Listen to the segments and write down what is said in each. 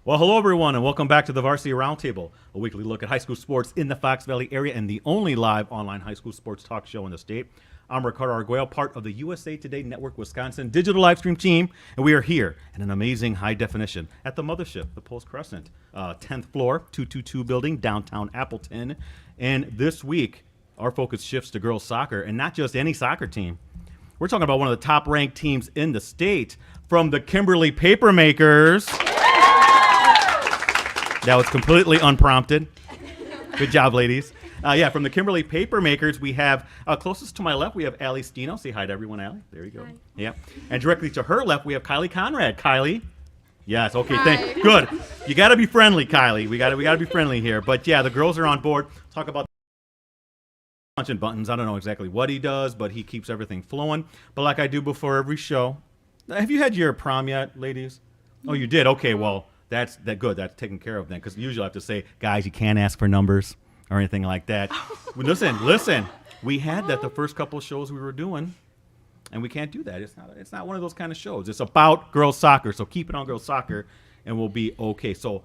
Well, hello, everyone, and welcome back to the Varsity Roundtable, a weekly look at high school sports in the Fox Valley area and the only live online high school sports talk show in the state. I'm Ricardo Arguello, part of the USA Today Network Wisconsin digital live stream team, and we are here in an amazing high definition at the mothership, the Post Crescent, 10th floor, 222 building, downtown Appleton. And this week, our focus shifts to girls soccer, and not just any soccer team. We're talking about one of the top-ranked teams in the state, from the Kimberly Papermakers. That was completely unprompted. Good job, ladies. From the Kimberly Papermakers, we have, closest to my left, we have Alli Steeno. Say hi to everyone, Alli. There you go. Hi. Yeah. And directly to her left, we have Kylie Konrad. Kylie? Yes, okay, good. You got to be friendly, Kylie. We got to be friendly here. But yeah, the girls are on board. Talk about punching buttons. I don't know exactly what he does, but he keeps everything flowing. But like I do before every show. Have you had your prom yet, ladies? Oh, you did? Okay, well. That's good. That's taken care of then, because usually I have to say, guys, you can't ask for numbers or anything like that. Listen. We had that the first couple of shows we were doing, and we can't do that. It's not one of those kind of shows. It's about girls soccer, so keep it on girls soccer, and we'll be okay. So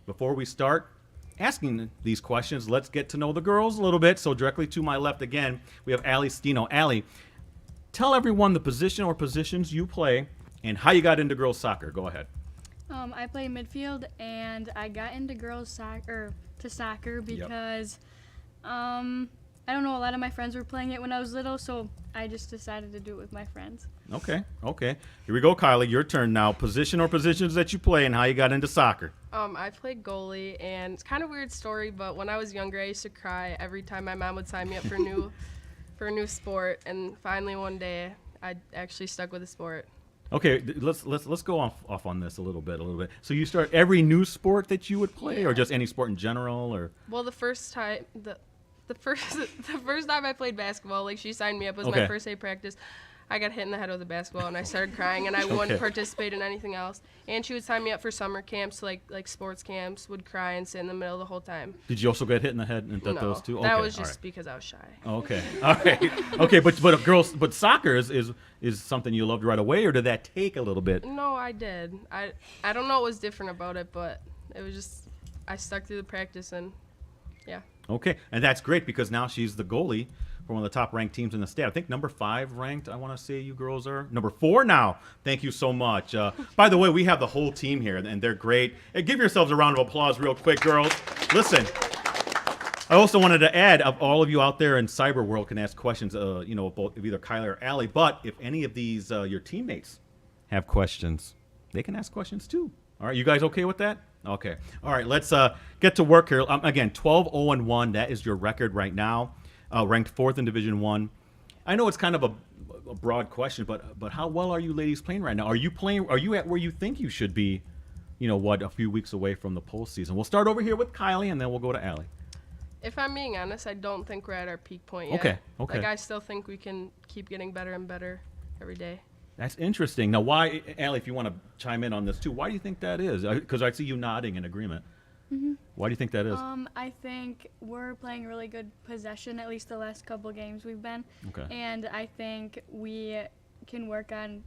before we start asking these questions, let's get to know the girls a little bit. So directly to my left again, we have Alli Steeno. Alli, tell everyone the position or positions you play and how you got into girls soccer. Go ahead. I play midfield, and I got into girls soccer because I don't know, a lot of my friends were playing it when I was little, so I just decided to do it with my friends. Okay. Here we go, Kylie. Your turn now. Position or positions that you play and how you got into soccer. I played goalie, and it's kind of a weird story, but when I was younger, I used to cry every time my mom would sign me up for a new sport, and finally one day I actually stuck with the sport. Okay, let's go off on this a little bit. So you start every new sport that you would play, or just any sport in general, or? Well, the first time I played basketball, like she signed me up, was my first day of practice. I got hit in the head with a basketball, and I started crying, and I wouldn't participate in anything else. And she would sign me up for summer camps, like sports camps, would cry and sit in the middle the whole time. Did you also get hit in the head and those two? That was just because I was shy. Okay, all right. Okay, but soccer is something you loved right away, or did that take a little bit? No, I did. I don't know what was different about it, but it was just I stuck through the practice, and yeah. Okay, and that's great because now she's the goalie for one of the top-ranked teams in the state. I think number 5 ranked, I want to say you girls are. Number 4 now. Thank you so much. By the way, we have the whole team here, and they're great. And give yourselves a round of applause real quick, girls. Listen, I also wanted to add, of all of you out there in cyber world can ask questions, both of either Kylie or Alli, but if any of these, your teammates have questions, they can ask questions too. All right, you guys okay with that? Okay. All right, let's get to work here. Again, 12-0-1, that is your record right now. Ranked 4th in Division I. I know it's kind of a broad question, but how well are you ladies playing right now? Are you at where you think you should be, a few weeks away from the postseason? We'll start over here with Kylie, and then we'll go to Alli. If I'm being honest, I don't think we're at our peak point yet. Okay. Like, I still think we can keep getting better and better every day. That's interesting. Now, why, Alli, if you want to chime in on this too, why do you think that is? Because I see you nodding in agreement. Mm-hmm. Why do you think that is? I think we're playing really good possession, at least the last couple games we've been. Okay. And I think we can work on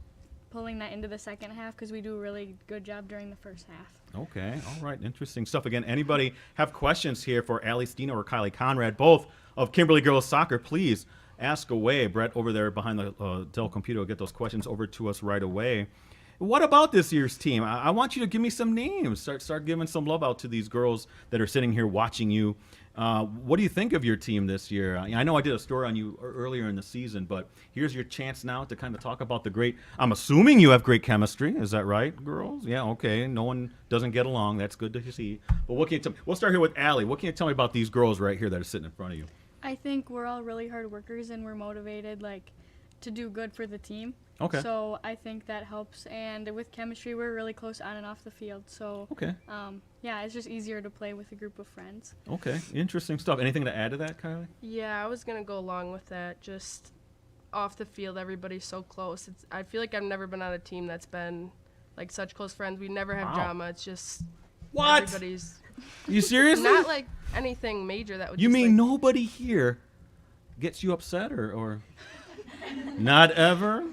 pulling that into the second half because we do a really good job during the first half. Okay. All right. Interesting stuff. Again, anybody have questions here for Alli Steeno or Kylie Konrad, both of Kimberly Girls Soccer, please ask away. Brett over there behind the Dell computer will get those questions over to us right away. What about this year's team? I want you to give me some names. Start giving some love out to these girls that are sitting here watching you. What do you think of your team this year? I know I did a story on you earlier in the season, but here's your chance now to kind of talk about the great. I'm assuming you have great chemistry. Is that right, girls? Yeah, okay. No one doesn't get along. That's good to see. But what can you tell me? We'll start here with Alli. What can you tell me about these girls right here that are sitting in front of you? I think we're all really hard workers, and we're motivated, to do good for the team. Okay. So I think that helps. And with chemistry, we're really close on and off the field. So, okay. It's just easier to play with a group of friends. Okay. Interesting stuff. Anything to add to that, Kylie? Yeah, I was going to go along with that. Just off the field, everybody's so close. I feel like I've never been on a team that's been, such close friends. We never have drama. It's just what? Everybody's... You seriously? Not, anything major that would You mean nobody here gets you upset or... Not ever?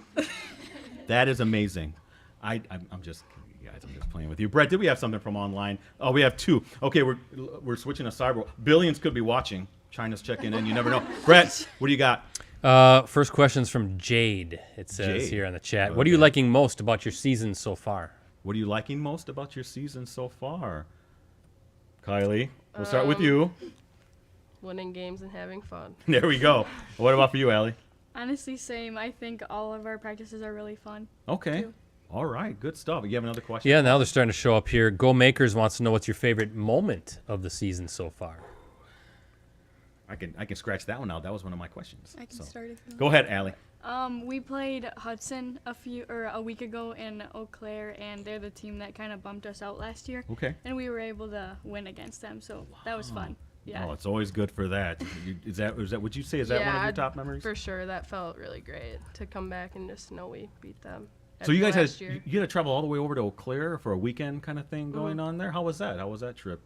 That is amazing. I'm just kidding, guys. guys. I'm just playing with you. Brett, did we have something from online? Oh, we have 2. Okay, we're switching to cyber. Billions could be watching. China's checking in. You never know. Brett, what do you got? First question's from Jade. It says Jade. here on the chat. What are you liking most about your season so far? What are you liking most about your season so far? Kylie, we'll start with you. Winning games and having fun. There we go. What about for you, Alli? Honestly, same. I think all of our practices are really fun. Okay. Too. All right. Good stuff. You have another question? Yeah, now they're starting to show up here. Go Makers wants to know what's your favorite moment of the season so far. I can scratch that one out. That was one of my questions. I can start if you want. Go ahead, Alli. We played Hudson a week ago in Eau Claire, and they're the team that kind of bumped us out last year. Okay. And we were able to win against them, so that was fun. Yeah. Oh, it's always good for that. Is that would you say is that one of your top memories? For sure. That felt really great to come back and just know we beat them. So you guys last year. you had to travel all the way over to Eau Claire for a weekend kind of thing going on there. How was that? How was that trip?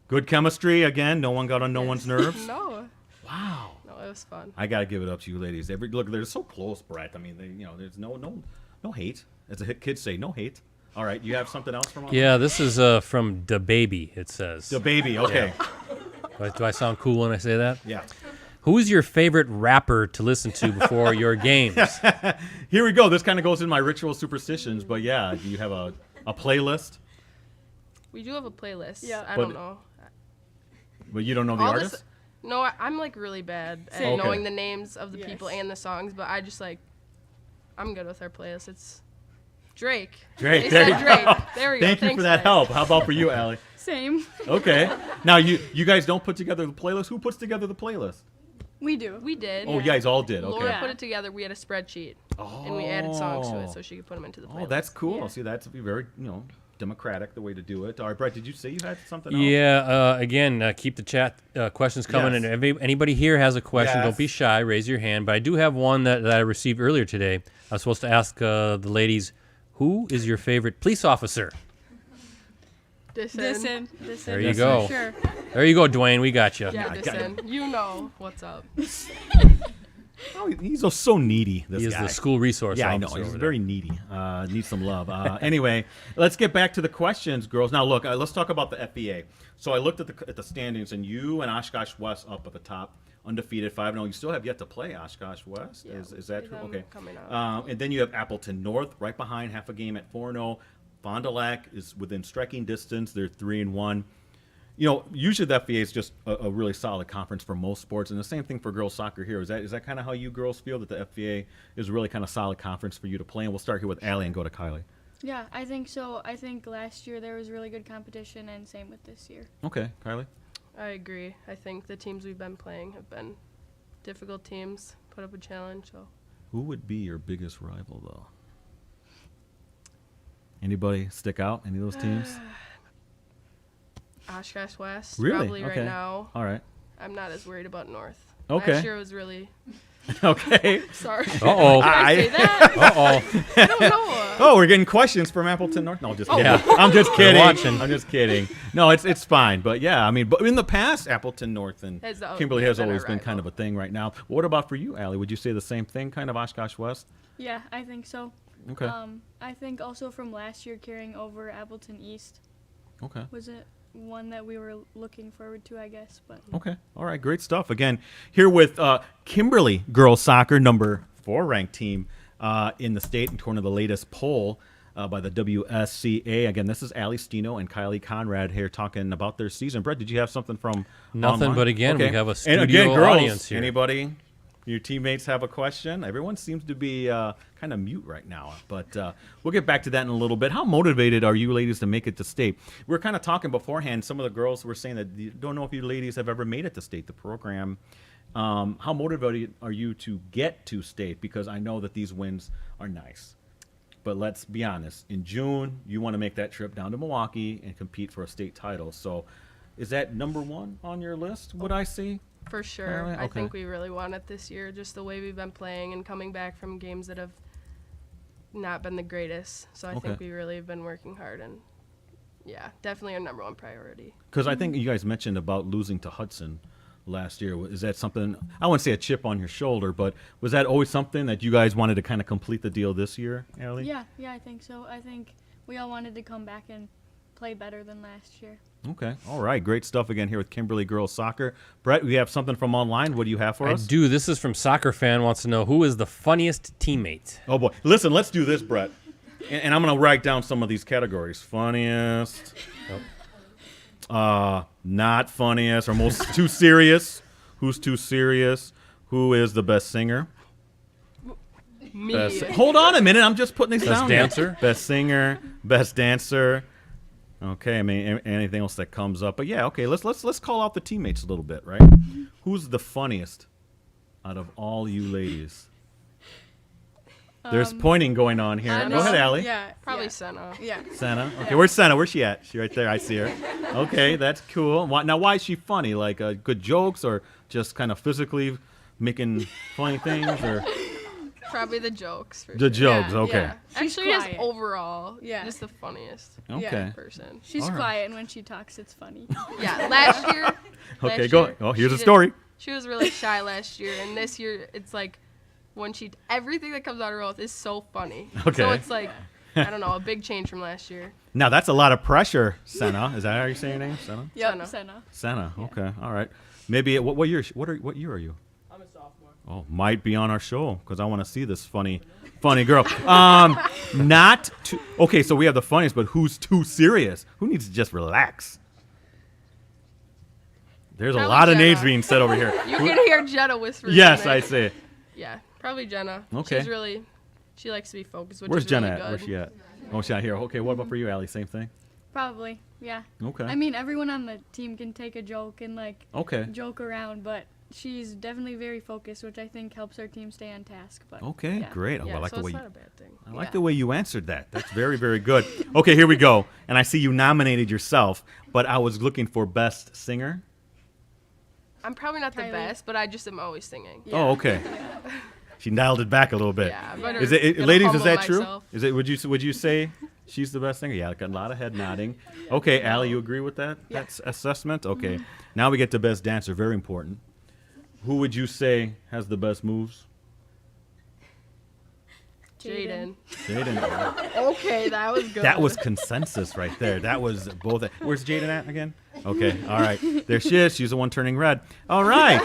Good chemistry again. No one got on no one's nerves. No. Wow. No, it was fun. I gotta give it up to you ladies. Look, they're so close, Brett. I mean, there's no hate. As the kids say, no hate. All right, you have something else from? Yeah, this is from Da Baby. It says. The baby. Okay. Do I sound cool when I say that? Yeah. Who's your favorite rapper to listen to before your games? Here we go. This kind of goes in my ritual superstitions, but yeah, do you have a playlist? We do have a playlist. Yeah. I don't know. But you don't know the All artist? this- No, I'm like really bad at Same. knowing the names of the Yes. people and the songs, but I just I'm good with our playlist. It's Drake. Drake, They there said you Drake. go. There we go. Thank you Thanks, for that guys. help. How about for you, Alli? Same. Okay. Now you guys don't put together the playlist. Who puts together the playlist? We do. We did. Oh, you guys all did. Okay. Laura put it together. We had a spreadsheet, and we added songs to it so she could put them into the playlist. Oh, that's cool. Yeah. See, that's very democratic the way to do it. All right, Brett, did you say you had something else? Yeah, again, keep the chat questions coming. Yes. And if anybody here has a question, Yes. don't be shy. Raise your hand. But I do have one that I received earlier today. I was supposed to ask the ladies, who is your favorite police officer? Listen. There you go. Sure. There you go, Dwayne. We got you. Yeah, I got listen. You know what's up. Oh, he's so needy. This He is guy. the school resource Yeah, I officer know. He's over there. very needy. Needs some love. Anyway, let's get back to the questions, girls. Now, look, let's talk about the FBA. So I looked at the standings, and you and Oshkosh West up at the top, undefeated 5-0. You still have yet to play Oshkosh West. Yeah, Is that true? them Okay. coming up. And then you have Appleton North right behind, half a game at 4-0. Fond du Lac is within striking distance. They're 3-1. Usually the FBA is just a really solid conference for most sports, and the same thing for girls soccer here. Is that kind of how you girls feel, that the FBA is a really kind of solid conference for you to play? And we'll start here with Alli and go to Kylie. Yeah, I think so. I think last year there was really good competition, and same with this year. Okay, Kylie. I agree. I think the teams we've been playing have been difficult teams, put up a challenge. So Who would be your biggest rival, though? Anybody stick out? Any of those teams? Oshkosh West, Really? probably Okay. right now. All right. I'm not as worried about North. Okay. Last year was really Okay. sorry. Uh-oh. Did I say that? Uh-oh. I don't know. Oh, we're getting questions from Appleton North. No, just kidding. Yeah. I'm just kidding. watching. I'm just kidding. No, it's fine. But yeah, I mean, but in the past, Appleton North and Kimberly has been our always been rival. kind of a thing right now. What about for you, Alli? Would you say the same thing, kind of Oshkosh West? Yeah, I think so. Okay. I think also from last year carrying over Appleton East Okay. was it one that we were looking forward to, I guess. But Okay. All right. Great stuff. Again, here with Kimberly girls soccer, number 4 ranked team in the state, according to the latest poll by the WSCA. Again, this is Alli Steeno and Kylie Konrad here talking about their season. Brett, did you have something from Nothing, online? but again, we Okay. have a And again, studio girls, audience here. Anybody? Your teammates have a question? Everyone seems to be kind of mute right now, but we'll get back to that in a little bit. How motivated are you ladies to make it to state? We were kind of talking beforehand. Some of the girls were saying that you don't know if you ladies have ever made it to state, the program. How motivated are you to get to state? Because I know that these wins are nice. But let's be honest. In June, you want to make that trip down to Milwaukee and compete for a state title. So is that number 1 on your list, would I see? For sure. Really? I Okay. think we really won it this year, just the way we've been playing and coming back from games that have not been the greatest. So I Okay. think we really have been working hard, and yeah, definitely our number 1 priority. Because I think you guys mentioned about losing to Hudson last year. Is that something, I wouldn't say a chip on your shoulder, but was that always something that you guys wanted to kind of complete the deal this year, Alli? yeah, I think so. I think we all wanted to come back and play better than last year. Okay. All right. Great stuff again here with Kimberly Girls Soccer. Brett, we have something from online. What do you have for us? I do. This is from Soccer Fan wants to know who is the funniest teammate. Oh, boy. Listen, let's do this, Brett. And I'm going to write down some of these categories. Funniest. Not funniest. Or most too serious. Who's too serious? Who is the best singer? Me. Hold on a minute. I'm just putting these Best down. dancer? Best singer. Best dancer. Okay, I mean anything else that comes up, but yeah, okay. Let's call out the teammates a little bit, right? Who's the funniest out of all you ladies? There's pointing going on here. Go ahead, Alli. Yeah, Probably Senna. Yeah. Senna. Okay, where's Senna? Where's she at? She right there. I see her. Okay, that's cool. Now, why is she funny? Like good jokes, or just kind of physically making funny things, or Probably the jokes. For the sure. jokes? Yeah, Okay. yeah. She's Actually, just quiet. overall, Yeah. just the funniest Okay. person. She's All right. quiet, and when she talks, it's funny. Yeah, last year. Okay, last go. year, Oh, here's she a did- story. She was really shy last year, and this year it's like when everything that comes out of her mouth is so funny. Okay. So it's like I don't know, a big change from last year. Now that's a lot of pressure, Senna. Is that how you say your name, Senna? Senna. Senna. Senna. Okay. All right. Maybe what year? What year are you? I'm a sophomore. Oh, might be on our show because I want to see this funny girl. Not too. Okay, so we have the funniest, but who's too serious? Who needs to just relax? There's a Probably lot of names Jenna. being said over here. You can hear Jenna whispering. Yes, in I it. see. Yeah, probably Jenna. Okay. She likes to be focused, which Where's is Jenna really at? good. Where's she at? Oh, she's not here. Okay, what about for you, Alli? Same thing. Probably, yeah. Okay. I mean, everyone on the team can take a joke and Okay. joke around, but she's definitely very focused, which I think helps our team stay on task. But Okay, yeah. great. Oh, Yeah, I like so the way it's you. not a bad thing. I like Yeah. the way you answered that. That's very, very good. Okay, here we go. And I see you nominated yourself, but I was looking for best singer. I'm probably not the Kylie. best, but I just am always singing. Yeah. Oh, okay. She dialed it back a little bit. Yeah, I better Is it, gonna ladies? Is humble that true? myself. Is it? Would you say she's the best singer? Yeah, got a lot of head nodding. Okay, Alli, you agree with that? Yeah. That's assessment. Okay. Now we get to best dancer. Very important. Who would you say has the best moves? Jaden. Jaden. Okay, that was good. That was consensus right there. That was both. Where's Jaden at again? Okay, all right. There she is. She's the one turning red. All right.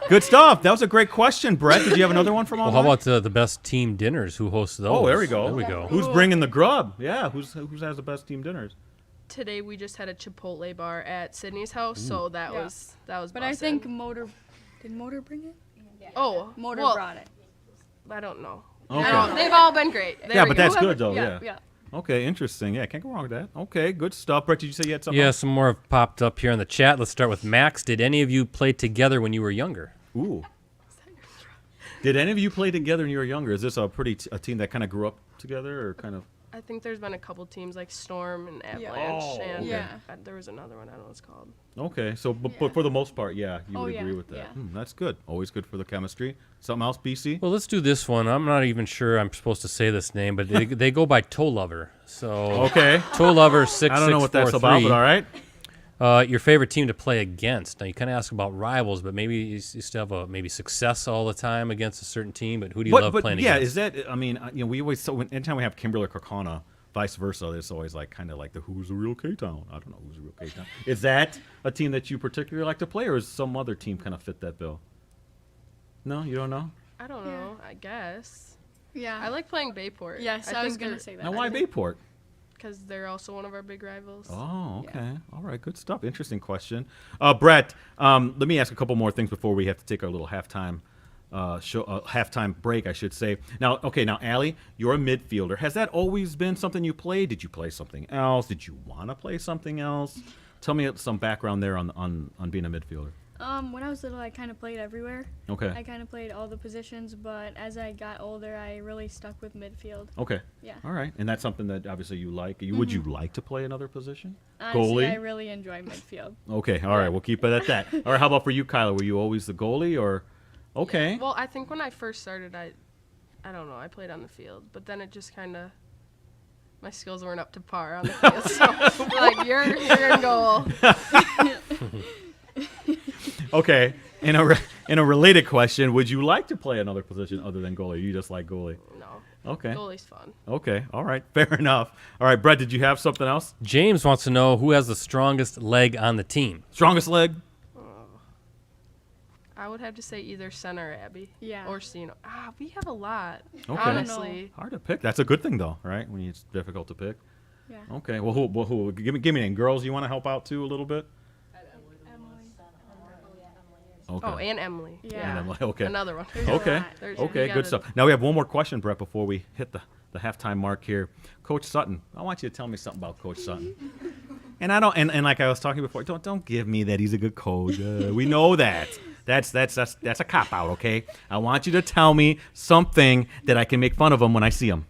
Good stuff. That was a great question, Brett. Did you have another one from Well, online? how about the best team dinners? Who hosts those? Oh, there we go. There we go. Who's bringing the grub? Yeah, who has the best team dinners? Today we just had a Chipotle bar at Sydney's house, so that Yeah. was But I bussin'. think did Motor bring it? Motor well, brought it. I don't know. Okay. I don't- they've all been great. There Yeah, we but go. that's good though. Yeah, Yeah. Okay, interesting. Yeah, can't go wrong with that. Okay, good stuff. Brett, did you say you had something? Yeah, some more have popped up here in the chat. Let's start with Max. Did any of you play together when you were younger? Ooh. Did any of you play together when you were younger? Is this a team that kind of grew up together, or kind of? I think there's been a couple teams like Storm and Yeah. Avalanche, Oh, and okay. Yeah. there was another one. I don't know what it's called. Okay, so but Yeah. for the most part, yeah, you Oh, would yeah, agree with that. yeah. That's good. Always good for the chemistry. Something else, BC? Well, let's do this one. I'm not even sure I'm supposed to say this name, but they go by Toe Lover. So Okay. Toe Lover 6643. I don't know what that's about, but all right. Your favorite team to play against. Now you kind of ask about rivals, but maybe you still have maybe success all the time against a certain team. But who do you love playing yeah, against? is that? I mean, we always anytime we have Kimberly or Kokona, vice versa, it's always like kind of like the who's the real K-Town. I don't know who's the real K-Town. Is that a team that you particularly like to play, or is some other team kind of fit that bill? No, you don't know. I don't know. I guess Yeah. I like playing Bayport. Yes, I was gonna say that. Now, why Bayport? because they're also one of our big rivals. Oh, okay. All right, good stuff. Interesting question. Brett, let me ask a couple more things before we have to take our little halftime halftime break, I should say. Now, Alli, you're a midfielder. Has that always been something you played? Did you play something else? Did you want to play something else? Tell me some background there on being a midfielder. When I was little, I kind of played everywhere. Okay. I kind of played all the positions, but as I got older, I really stuck with midfield. Okay. Yeah. All right. And that's something that obviously you like. Would you like to play another position? Honestly, Goalie? I really enjoy midfield. Okay. All right. We'll keep it at that. All right. How about for you, Kylie? Were you always the goalie or? Okay. Well, I think when I first started, I don't know, I played on the field, but then it just kind of, my skills weren't up to par on the field. So, like, you're in goal. Okay. In a related question, would you like to play another position other than goalie? Or you just like goalie? No. Okay. Goalie's fun. Okay. All right. Fair enough. All right, Brett, did you have something else? James wants to know who has the strongest leg on the team. Strongest leg? I would have to say either center or Abby. Yeah. Or Steeno. We have a lot. Okay. Honestly. Hard to pick. That's a good thing, though, right? When it's difficult to pick. Yeah. Okay. Well, who? Give me a name. Girls, you want to help out too a little bit? Okay. Oh, and Emily. Yeah. And I'm like, okay. Another one. Okay. There's- Okay. we Good gotta- stuff. Now we have one more question, Brett, before we hit the halftime mark here. Coach Sutton, I want you to tell me something about Coach Sutton. And I don't. And like I was talking before, don't give me that he's a good coach. We know that. That's a cop out. Okay. I want you to tell me something that I can make fun of him when I see him.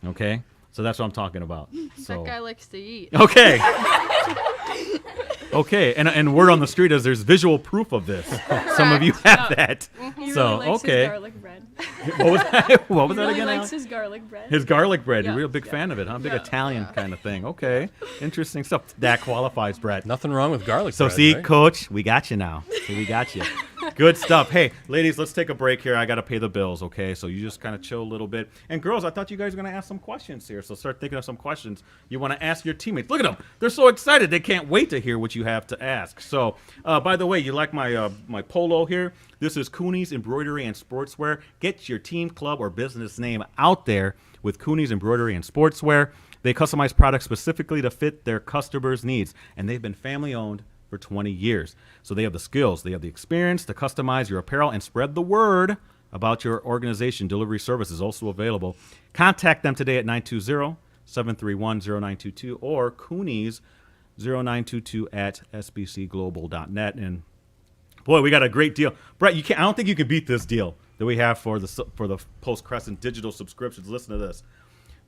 Okay. So that's what I'm talking about. So. That guy likes to eat. Okay. Okay, and word on the street is there's visual proof of this. Some of you have that. He So really likes okay, his garlic bread. what was that? What was He that really again? likes Alex? his garlic bread. His garlic bread. You're a Yeah, real big yeah. fan of it, huh? Big Yeah. Italian kind of thing. Okay, interesting stuff. That qualifies, Brett. Nothing wrong with garlic So bread, see, right? Coach, we got you now. See, we got you. Good stuff. Hey, ladies, let's take a break here. I got to pay the bills, okay? So you just kind of chill a little bit. And girls, I thought you guys were going to ask some questions here. So start thinking of some questions you want to ask your teammates. Look at them. They're so excited. They can't wait to hear what you have to ask. So, by the way, you like my my polo here? This is Cooney's Embroidery and Sportswear. Get your team, club, or business name out there with Cooney's Embroidery and Sportswear. They customize products specifically to fit their customers' needs, and they've been family-owned for 20 years. So they have the skills, they have the experience to customize your apparel and spread the word about your organization. Delivery service is also available. Contact them today at 920-731-0922 or Cooney's 0922 at sbcglobal.net. And boy, we got a great deal. Brett, I don't think you can beat this deal that we have for the Post Crescent digital subscriptions. Listen to this.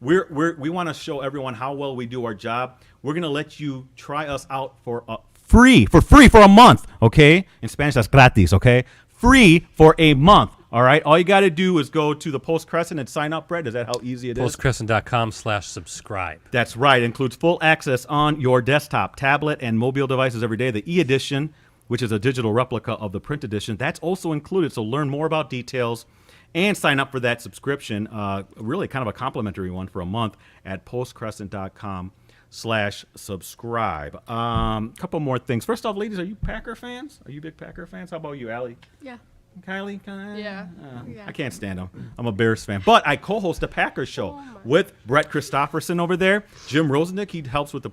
We want to show everyone how well we do our job. We're going to let you try us out for free for a month, okay? In Spanish, that's gratis, okay? Free for a month, all right? All you got to do is go to the Post Crescent and sign up, Brett. Is that how easy it is? Postcrescent.com/subscribe. That's right. It includes full access on your desktop, tablet, and mobile devices every day. The e-edition, which is a digital replica of the print edition, that's also included. So learn more about details and sign up for that subscription, really kind of a complimentary one for a month at postcrescent.com/subscribe. Couple more things. First off, ladies, are you Packer fans? Are you big Packer fans? How about you, Alli? Yeah. Kylie? Yeah. Yeah. I can't stand them. I'm a Bears fan. But I co-host a Packers show with Brett Christopherson over there. Jim Rosandick, he helps with the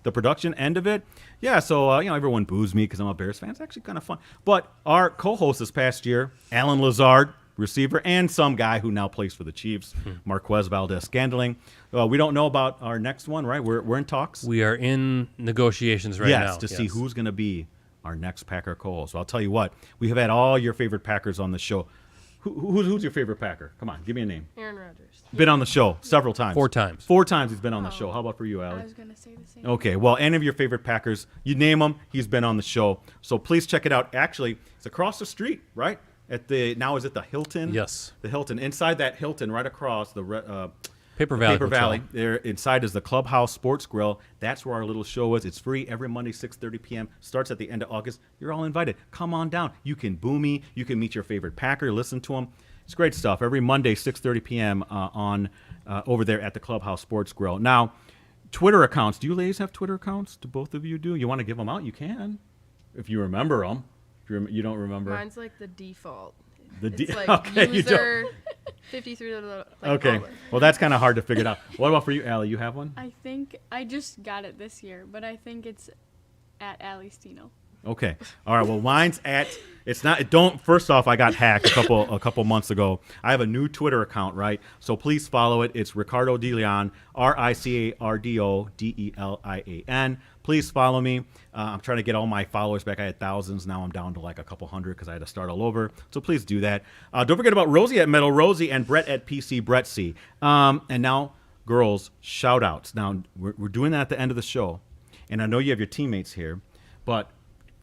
production end of it. Yeah, so, everyone boos me because I'm a Bears fan. It's actually kind of fun. But our co-host this past year, Alan Lazard, receiver, and some guy who now plays for the Chiefs, Marquez Valdez-Scandling. We don't know about our next one, right? We're in talks. We are in negotiations right now. Yes, to see who's going to be our next Packer co-host. So I'll tell you what, we have had all your favorite Packers on the show. Who's your favorite Packer? Come on, give me a name. Aaron Rodgers. Been on the show several times. 4 times. 4 times he's been on the show. How about for you, Alli? I was going to say the same. Okay, well, any of your favorite Packers, you name him, he's been on the show. So please check it out. Actually, it's across the street, right? Now is it the Hilton? Yes. The Hilton. Inside that Hilton, right across the Paper Valley. Paper Hotel. Valley. There inside is the Clubhouse Sports Grill. That's where our little show is. It's free every Monday, 6:30 p.m. Starts at the end of August. You're all invited. Come on down. You can boo me. You can meet your favorite Packer. Listen to him. It's great stuff. Every Monday, 6:30 p.m. On over there at the Clubhouse Sports Grill. Now, Twitter accounts. Do you ladies have Twitter accounts? Do both of you do? You want to give them out? You can, if you remember them. If you don't remember. Mine's like the default. It's Like okay, you don't. user 53. Like Okay. all of it. Well, that's kind of hard to figure it out. What about for you, Alli? You have one? I think I just got it this year, but I think it's at Alli Steeno. Okay. All right. Well, mine's at. It's not. First off, I got hacked a couple months ago. I have a new Twitter account, right? So please follow it. It's Ricardo DeLeon, RicardoDelian. Please follow me. I'm trying to get all my followers back. I had thousands. Now I'm down to like a couple hundred because I had to start all over. So please do that. Don't forget about Rosie at Metal Rosie and Brett at PC Brett C. And now, girls, shout outs. Now we're doing that at the end of the show, and I know you have your teammates here, but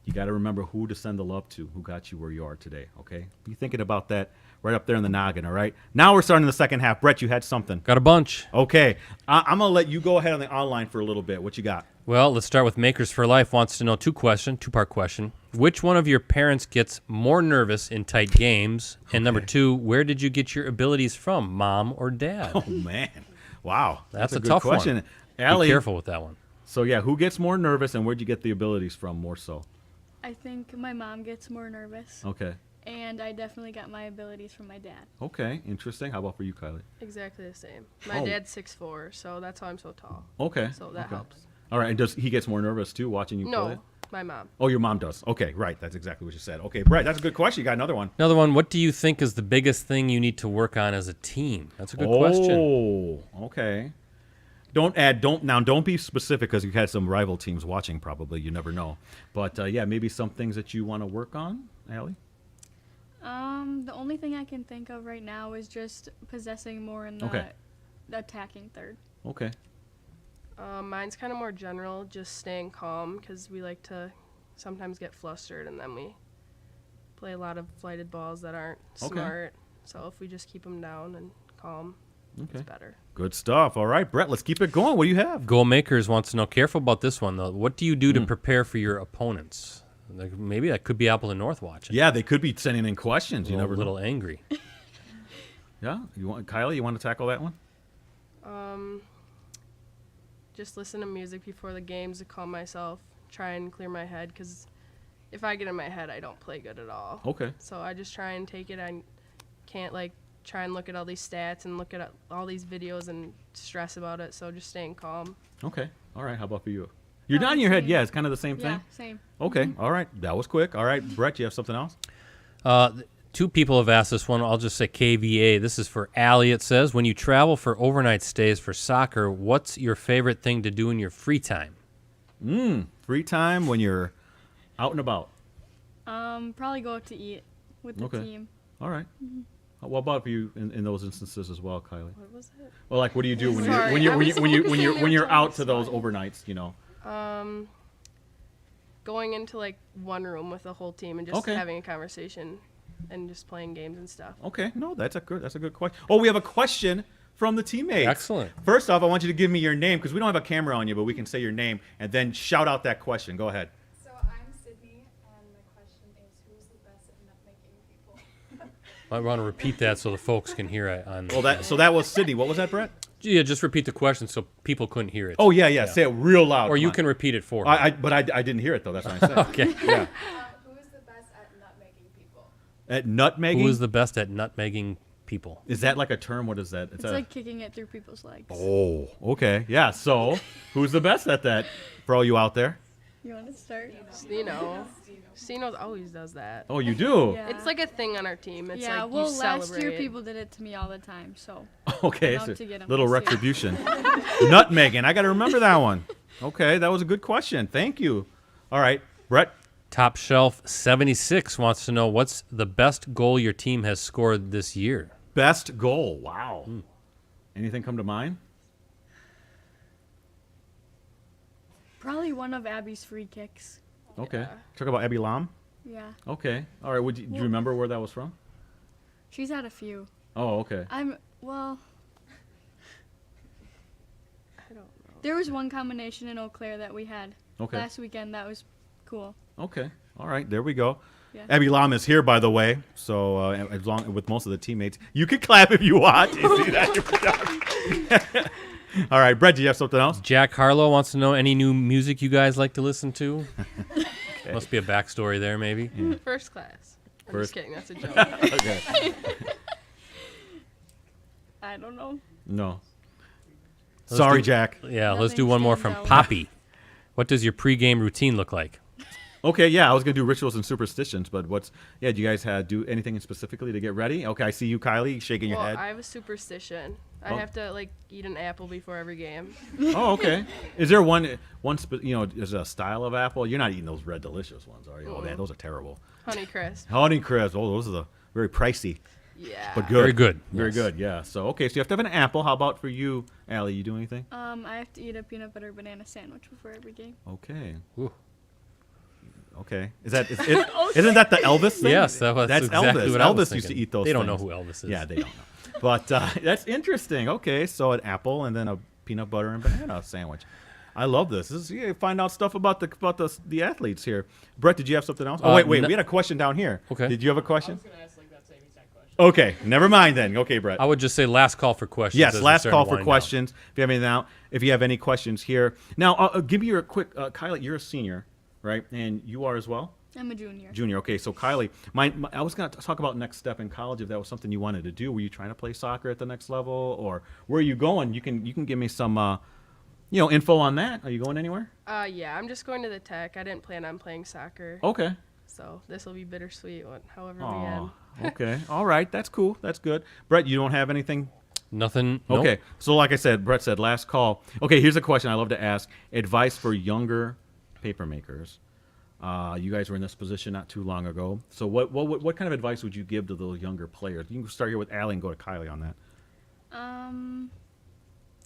you got to remember who to send the love to, who got you where you are today, okay? Be thinking about that right up there in the noggin, all right? Now we're starting the second half. Brett, you had something. Got a bunch. Okay. I'm going to let you go ahead on the online for a little bit. What you got? Well, let's start with Makers for Life wants to know two-part question. Which one of your parents gets more nervous in tight games? And number 2, where did you get your abilities from, mom or dad? Oh, man. Wow. That's a good tough question. one. Alli, Be careful with that one. So, yeah, who gets more nervous and where'd you get the abilities from more so? I think my mom gets more nervous. Okay. And I definitely got my abilities from my dad. Okay, interesting. How about for you, Kylie? Exactly the same. My dad's 6'4", so that's why I'm so tall. Okay. So that helps. All right, and does he gets more nervous too watching you play? No, my mom. Oh, your mom does. Okay, right. That's exactly what you said. Okay, Brett, that's a good question. You got another one. Another one, what do you think is the biggest thing you need to work on as a team? That's a good question. Oh, okay. Don't be specific because you had some rival teams watching probably. You never know. But, yeah, maybe some things that you want to work on, Alli? The only thing I can think of right now is just possessing more in the attacking third. Okay. Mine's kind of more general, just staying calm because we like to sometimes get flustered and then we play a lot of flighted balls that aren't smart. So if we just keep them down and calm, it's better. Good stuff. All right, Brett, let's keep it going. What do you have? Goal Makers wants to know, careful about this one, though. What do you do to prepare for your opponents? Like, maybe that could be Apple and North watching. Yeah, they could be sending in questions. You never know. A little angry. Yeah? Kylie, you want to tackle that one? Just listen to music before the games to calm myself, try and clear my head, because if I get in my head, I don't play good at all. Okay. So I just try and take it. I can't, try and look at all these stats and look at all these videos and stress about it, so just staying calm. Okay. All right, how about for you? You're nodding your head. Yeah, it's kind of the same thing? Yeah, same. Okay. All right. That was quick. All right, Brett, you have something else? 2 people have asked this one. I'll just say KVA. This is for Alli. It says, when you travel for overnight stays for soccer, what's your favorite thing to do in your free time? Free time when you're out and about. Probably go out to eat with the team. All right. What about for you in those instances as well, Kylie? What was it? Well, like, what do you do when Sorry, you're out to those overnights? You know. Going into one room with the whole team and just having a conversation and just playing games and stuff. Okay, no, that's a good question. Oh, we have a question from the teammates. Excellent. First off, I want you to give me your name because we don't have a camera on you, but we can say your name and then shout out that question. Go ahead. So I'm Sydney, and my question is, who's the best at nutmegging people? I want to repeat that so the folks can hear it. So that was Sydney. What was that, Brett? Yeah, just repeat the question so people couldn't hear it. Oh yeah. Say it real loud. Or you can repeat it for me. I didn't hear it though. That's what I said. Okay. Yeah. Who is the best at nutmegging people? At nutmegging. Who is the best at nutmegging people? Is that like a term? What is that? It's like kicking it through people's legs. Oh, okay. Yeah. So, who's the best at that for all you out there? You want to start? Steeno. Steeno always does that. Oh, you do? Yeah. It's like a thing on our team. It's yeah, like well, you celebrate last year it. people did it to me all the time, so. Okay, I'll so to get 'em little this year. retribution. Nutmegging. I got to remember that one. Okay, that was a good question. Thank you. All right, Brett. Top Shelf 76 wants to know, what's the best goal your team has scored this year? Best goal. Wow. Anything come to mind? Probably one of Abby's free kicks. Okay. Yeah. Talk about Abby Lam. Yeah. Okay. All right. Do you remember where that was from? She's had a few. Oh, okay. I don't know. There was one combination in Eau Claire that we had Okay. last weekend that was cool. Okay. All right. There we go. Yeah. Abby Lam is here, by the way. So as long with most of the teammates, you can clap if you want. You see that? All right, Brett. Do you have something else? Jack Harlow wants to know, any new music you guys like to listen to? Must be a backstory there, maybe. First class. I'm First- just kidding. That's a joke. Okay. I don't know. No. Let's Sorry, do- Jack. Yeah, let's Nothing do one more from stands out. Poppy. What does your pregame routine look like? Okay, yeah, I was gonna do rituals and superstitions, but do you guys do anything specifically to get ready? Okay, I see you, Kylie, shaking your Well, head. I have a superstition. I Oh. have to eat an apple before every game. Oh, okay. Is there one is a style of apple? You're not eating those Red Delicious ones, are you? Oh man, those are terrible. Honey Crisp. Honey Crisp. Oh, those are the very pricey, Yeah. but good. Very good. Very Yes. good. Yeah. So okay, so you have to have an apple. How about for you, Alli? You do anything? I have to eat a peanut butter banana sandwich before every game. Okay. Ooh. Okay. Isn't that the Elvis thing? Yes, that's exactly Elvis. what I was Elvis used to thinking. eat those. They don't know things. who Elvis is. Yeah, they don't know. But that's interesting. Okay, so an apple and then a peanut butter and banana sandwich. I love this. This is, you find out stuff about the athletes here. Brett, did you have something else? Uh, wait. no- We had a question down here. Okay. Did you have a question? I was going to ask like that same exact question. Okay, never mind then. Okay, Brett. I would just say last call for questions. Yes, as we last start to call for wind down. questions. If you have any questions here. Now, give me your quick, Kylie, you're a senior, right? And you are as well? I'm a junior. Junior. Okay, so Kylie, I was going to talk about next step in college if that was something you wanted to do. Were you trying to play soccer at the next level, or where are you going? You can give me some info on that. Are you going anywhere? Yeah, I'm just going to the Tech. I didn't plan on playing soccer, Okay. so this will be bittersweet. However we Aw, end. okay. All right. That's cool. That's good. Brett, you don't have anything? Nothing. Nope. Okay. So like I said, Brett said last call. Okay, here's a question I love to ask. Advice for younger paper makers. You guys were in this position not too long ago. So what kind of advice would you give to those younger players? You can start here with Alli and go to Kylie on that.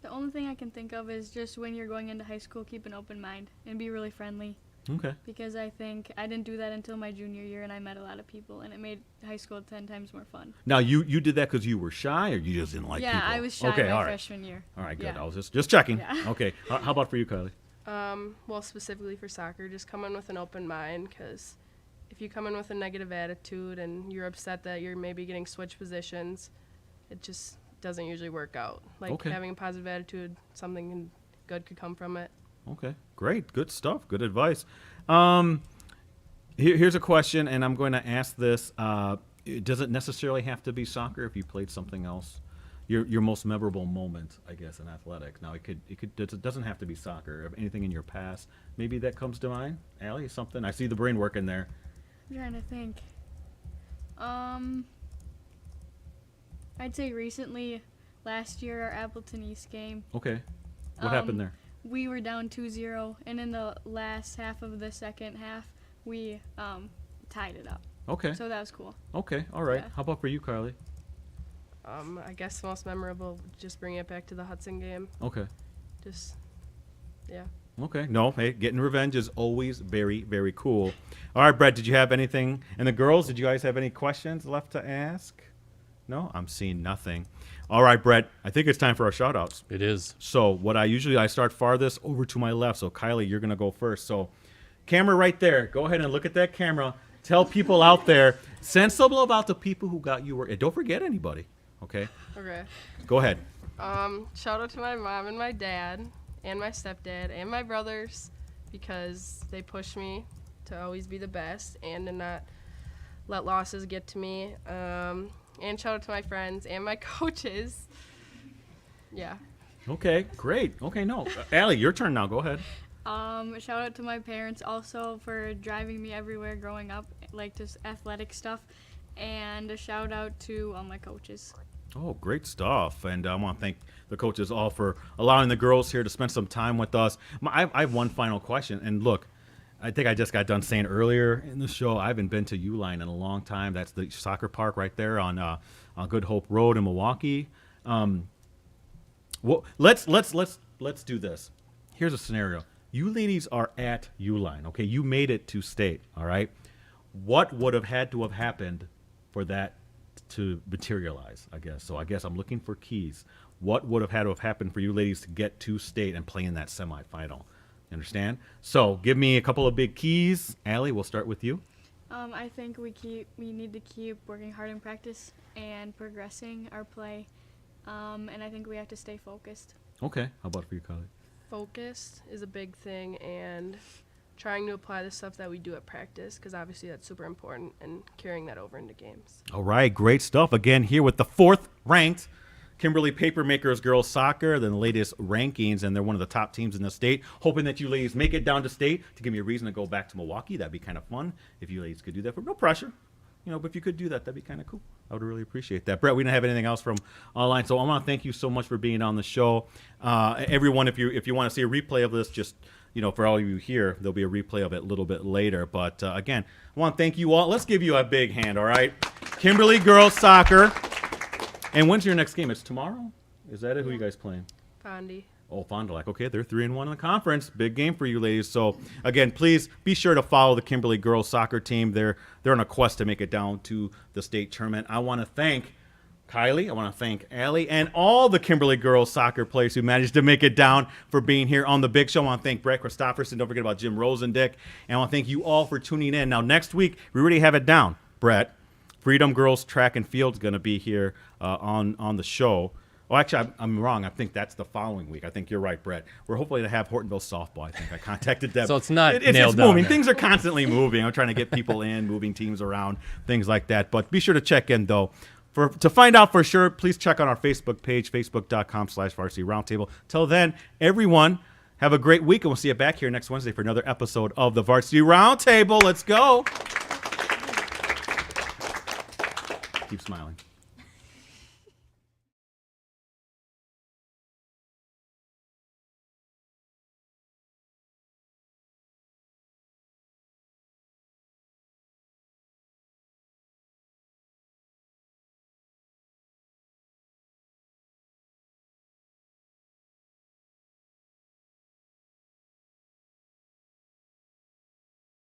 The only thing I can think of is just when you're going into high school, keep an open mind and be really friendly. Okay. Because I think I didn't do that until my junior year, and I met a lot of people, and it made high school 10 times more fun. Now you did that because you were shy, or you just didn't like people? Yeah, I was shy okay, my all right. freshman year. All right, good. Yeah. I was just checking. Yeah. Okay. How about for you, Kylie? Well, specifically for soccer, just come in with an open mind, because if you come in with a negative attitude and you're upset that you're maybe getting switched positions, it just doesn't usually work out. Like Okay. having a positive attitude, something good could come from it. Okay, great, good stuff, good advice. Here's a question, and I'm going to ask this. Does it necessarily have to be soccer if you played something else? Your most memorable moment, I guess, in athletics. Now, it doesn't have to be soccer. If anything in your past, maybe that comes to mind. Alli, something? I see the brain working there. I'm trying to think. I'd say recently, last year, our Appleton East game, Okay, what happened there? we were down 2-0, and in the last half of the second half, we tied it up. Okay, So that was cool. okay, all right. yeah. How about for you, Kylie? I guess most memorable, just bringing it back to the Hudson game. Okay. Just, yeah. Okay. No, hey, getting revenge is always very, very cool. All right, Brett, did you have anything? And the girls, did you guys have any questions left to ask? No? I'm seeing nothing. All right, Brett, I think it's time for our shout-outs. It is. So what I start farthest over to my left. So, Kylie, you're going to go first. So, camera right there. Go ahead and look at that camera. Tell people out there. Send some love out to people who got you work. And don't forget anybody. Okay? Okay. Go ahead. Shout out to my mom and my dad and my stepdad and my brothers, because they push me to always be the best and to not let losses get to me. And shout out to my friends and my coaches. Yeah. Okay, great. Okay, no. Alli, your turn now. Go ahead. Shout out to my parents also for driving me everywhere growing up, like just athletic stuff. And a shout out to all my coaches. Oh, great stuff. And I want to thank the coaches all for allowing the girls here to spend some time with us. I have one final question. And look, I think I just got done saying earlier in the show, I haven't been to Uline in a long time. That's the soccer park right there on Good Hope Road in Milwaukee. Well, let's do this. Here's a scenario. You ladies are at Uline, okay? You made it to state, all right? What would have had to have happened for that to materialize, I guess? So I guess I'm looking for keys. What would have had to have happened for you ladies to get to state and play in that semifinal? You understand? So give me a couple of big keys. Alli, we'll start with you. I think we need to keep working hard in practice and progressing our play. And I think we have to stay focused. Okay. How about for you, Kylie? Focus is a big thing, and trying to apply the stuff that we do at practice, because obviously that's super important, and carrying that over into games. All right, great stuff. Again, here with the 4th ranked Kimberly Papermakers girls soccer, the latest rankings, and they're one of the top teams in the state. Hoping that you ladies make it down to state to give me a reason to go back to Milwaukee. That'd be kind of fun if you ladies could do that for no pressure. But if you could do that, that'd be kind of cool. I would really appreciate that. Brett, we don't have anything else from online, so I want to thank you so much for being on the show. Everyone, if you want to see a replay of this, just for all of you here, there'll be a replay of it a little bit later. But again, I want to thank you all. Let's give you a big hand, all right? Kimberly girls soccer. And when's your next game? It's tomorrow? Is that it? Who are you guys playing? Fondy. Oh, Fond du Lac. Okay, they're 3-1 in the conference. Big game for you ladies. So, again, please be sure to follow the Kimberly girls soccer team. They're on a quest to make it down to the state tournament. I want to thank Kylie. I want to thank Alli and all the Kimberly girls soccer players who managed to make it down for being here on the big show. I want to thank Brett Christopherson. Don't forget about Jim Rosandick. And I want to thank you all for tuning in. Now, next week, we already have it down. Brett, Freedom Girls Track and Field is going to be here on the show. Oh, actually, I'm wrong. I think that's the following week. I think you're right, Brett. We're hopefully to have Hortonville softball. I think I contacted them. So it's not it's nailed down moving. there. Things are constantly moving. I'm trying to get people in, moving teams around, things like that. But be sure to check in, though. To find out for sure, please check on our Facebook page, facebook.com/Varsity Roundtable. Till then, everyone, have a great week, and we'll see you back here next Wednesday for another episode of the Varsity Roundtable. Let's go. Keep smiling.